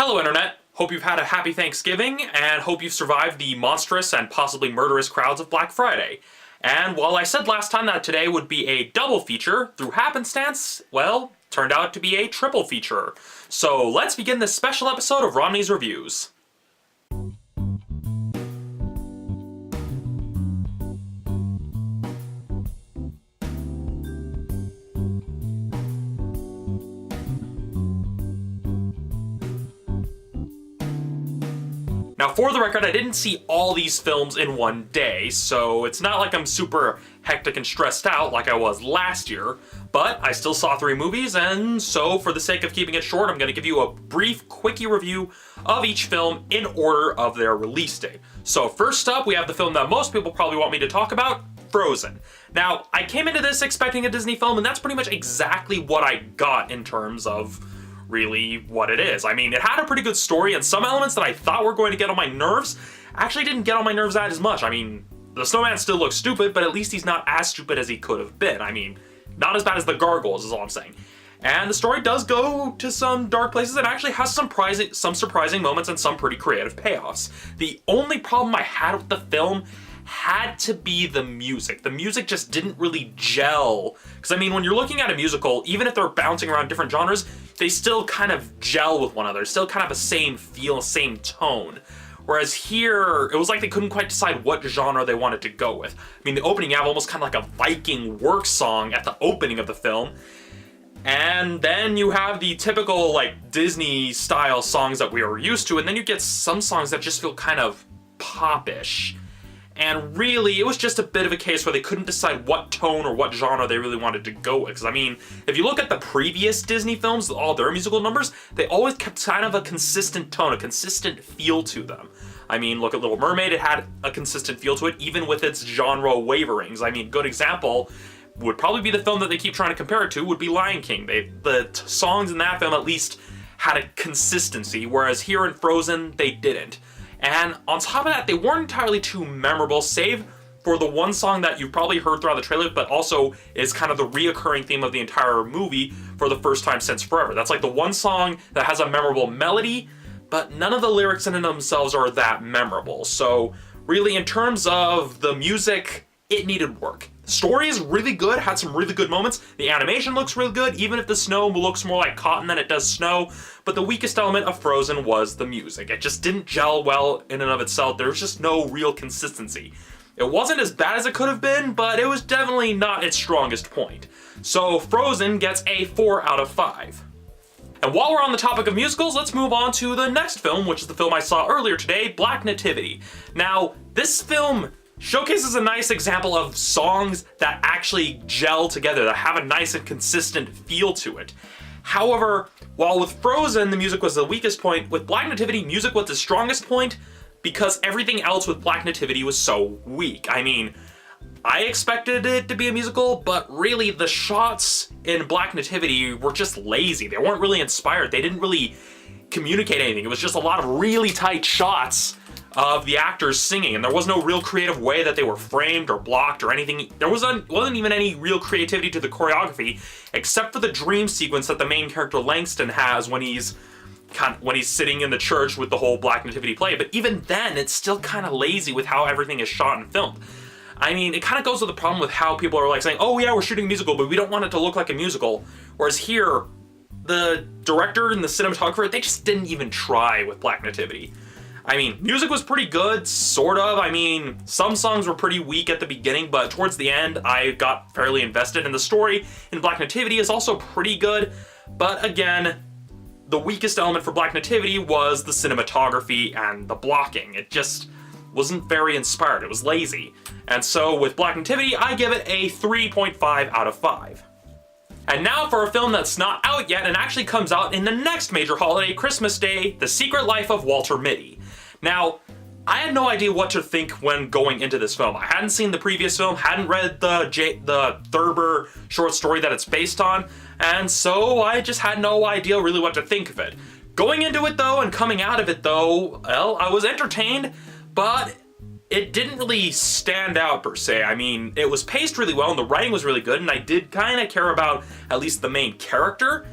Hello Internet! Hope you've had a happy Thanksgiving, and hope you've survived the monstrous and possibly murderous crowds of Black Friday. And while I said last time that today would be a double feature, through happenstance, well, turned out to be a triple feature. So let's begin this special episode of Romney's Reviews. Now, for the record, I didn't see all these films in one day, so it's not like I'm super hectic and stressed out like I was last year, but I still saw 3 movies, and so for the sake of keeping it short, I'm going to give you a brief, quickie review of each film in order of their release date. So first up, we have the film that most people probably want me to talk about, Frozen. Now, I came into this expecting a Disney film, and that's pretty much exactly what I got in terms of really what it is. I mean, it had a pretty good story, and some elements that I thought were going to get on my nerves actually didn't get on my nerves that as much. I mean, the snowman still looks stupid, but at least he's not as stupid as he could have been. I mean, not as bad as the gargoyles is all I'm saying. And the story does go to some dark places and actually has some surprising moments and some pretty creative payoffs. The only problem I had with the film had to be the music. The music just didn't really gel. Because I mean, when you're looking at a musical, even if they're bouncing around different genres, they still kind of gel with one another. Still kind of the same feel, same tone. Whereas here, it was like they couldn't quite decide what genre they wanted to go with. I mean, the opening, you have almost kind of like a Viking work song at the opening of the film. And then you have the typical, like, Disney-style songs that we are used to, and then you get some songs that just feel kind of pop-ish. And really, it was just a bit of a case where they couldn't decide what tone or what genre they really wanted to go with. Because, I mean, if you look at the previous Disney films, all their musical numbers, they always kept kind of a consistent tone, a consistent feel to them. I mean, look at Little Mermaid, it had a consistent feel to it, even with its genre waverings. I mean, good example would probably be the film that they keep trying to compare it to, would be Lion King. The songs in that film at least had a consistency, whereas here in Frozen, they didn't. And on top of that, they weren't entirely too memorable, save for the one song that you've probably heard throughout the trailer, but also is kind of the reoccurring theme of the entire movie for the first time since forever. That's like the one song that has a memorable melody, but none of the lyrics in and of themselves are that memorable. So really, in terms of the music, it needed work. The story is really good, had some really good moments. The animation looks really good, even if the snow looks more like cotton than it does snow. But the weakest element of Frozen was the music. It just didn't gel well in and of itself. There was just no real consistency. It wasn't as bad as it could have been, but it was definitely not its strongest point. So Frozen gets a 4 out of 5. And while we're on the topic of musicals, let's move on to the next film, which is the film I saw earlier today, Black Nativity. Now, this film showcases a nice example of songs that actually gel together, that have a nice and consistent feel to it. However, while with Frozen the music was the weakest point, with Black Nativity music was the strongest point because everything else with Black Nativity was so weak. I mean, I expected it to be a musical, but really the shots in Black Nativity were just lazy. They weren't really inspired. They didn't really communicate anything. It was just a lot of really tight shots of the actors singing, and there was no real creative way that they were framed or blocked or anything. There wasn't even any real creativity to the choreography, except for the dream sequence that the main character Langston has when he's sitting in the church with the whole Black Nativity play. But even then, it's still kind of lazy with how everything is shot and filmed. I mean, it kind of goes with the problem with how people are like saying, oh yeah, we're shooting a musical, but we don't want it to look like a musical. Whereas here, the director and the cinematographer, they just didn't even try with Black Nativity. I mean, music was pretty good, sort of. I mean, some songs were pretty weak at the beginning, but towards the end, I got fairly invested. And the story in Black Nativity is also pretty good. But again, the weakest element for Black Nativity was the cinematography and the blocking. It just wasn't very inspired. It was lazy. And so with Black Nativity, I give it a 3.5 out of 5. And now for a film that's not out yet and actually comes out in the next major holiday, Christmas Day, The Secret Life of Walter Mitty. Now, I had no idea what to think when going into this film. I hadn't seen the previous film, hadn't read the Thurber short story that it's based on, and so I just had no idea really what to think of it. Going into it though, and coming out of it though, well, I was entertained, but it didn't really stand out per se. I mean, it was paced really well and the writing was really good, and I did kind of care about at least the main character.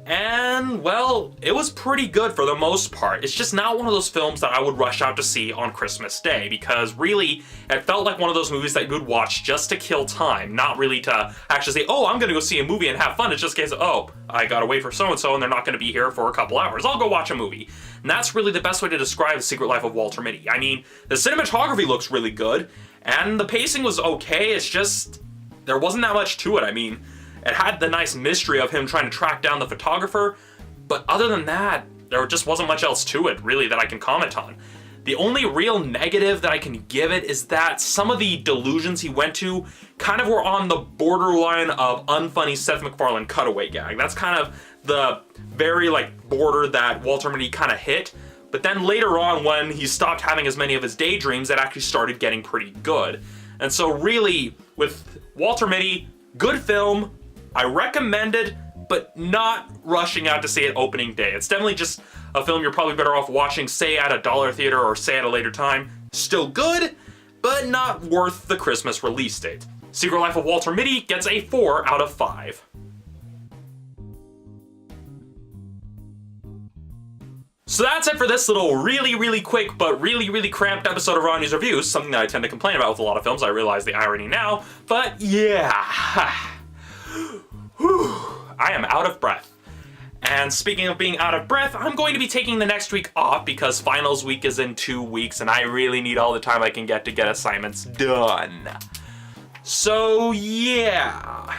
And, well, it was pretty good for the most part. It's just not one of those films that I would rush out to see on Christmas Day, because really, it felt like one of those movies that you would watch just to kill time, not really to actually say, oh, I'm gonna go see a movie and have fun. It's just a case of, oh, I gotta wait for so-and-so and they're not gonna be here for a couple hours. I'll go watch a movie. And that's really the best way to describe The Secret Life of Walter Mitty. I mean, the cinematography looks really good, and the pacing was okay, it's just, there wasn't that much to it. I mean, it had the nice mystery of him trying to track down the photographer, but other than that, there just wasn't much else to it, really, that I can comment on. The only real negative that I can give it is that some of the delusions he went to kind of were on the borderline of unfunny Seth MacFarlane cutaway gag. That's kind of the very, border that Walter Mitty kind of hit. But then later on, when he stopped having as many of his daydreams, it actually started getting pretty good. And so really, with Walter Mitty, good film, I recommend it, but not rushing out to see it opening day. It's definitely just a film you're probably better off watching, say, at a dollar theater or say at a later time. Still good, but not worth the Christmas release date. Secret Life of Walter Mitty gets a 4 out of 5. So that's it for this little really quick but really cramped episode of Raw News Reviews, something that I tend to complain about with a lot of films. I realize the irony now, but yeah. I am out of breath. And speaking of being out of breath, I'm going to be taking the next week off because finals week is in 2 weeks and I really need all the time I can get assignments done. So yeah,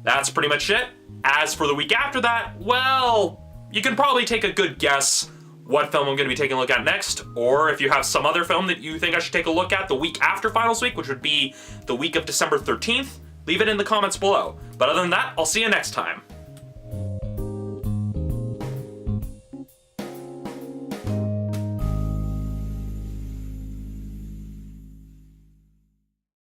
that's pretty much it. As for the week after that, well, you can probably take a good guess what film I'm going to be taking a look at next, or if you have some other film that you think I should take a look at the week after finals week, which would be the week of December 13th, leave it in the comments below. But other than that, I'll see you next time.